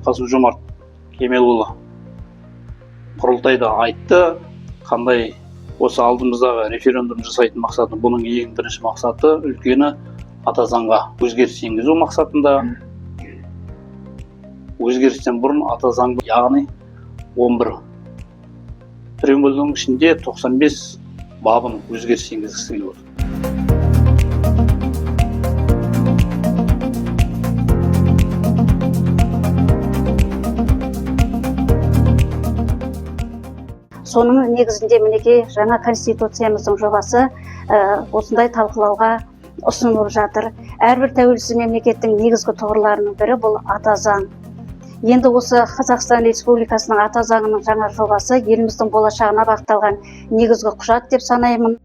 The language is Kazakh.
Қасым-Жомарт Кемелұлы құрылтайда айтты, қандай осы алдымыздағы референдум жасайтын мақсаты, бұның ең бірінші мақсаты үлкені ата заңға өзгеріс енгізу мақсатында. Өзгерістен бұрын ата заңды, яғни 11 преамбуланың ішінде 95 бабын өзгеріс енгізгісі келіп отыр. Соның негізінде мінекей жаңа конституциямыздың жобасы осындай талқылауға ұсынылып жатыр. Әрбір тәуелсіз мемлекеттің негізгі тұғырларының бірі бұл ата заң. Енді осы Қазақстан Республикасының ата заңының жаңа жобасы еліміздің болашағына бағытталған негізгі құжат деп санаймын.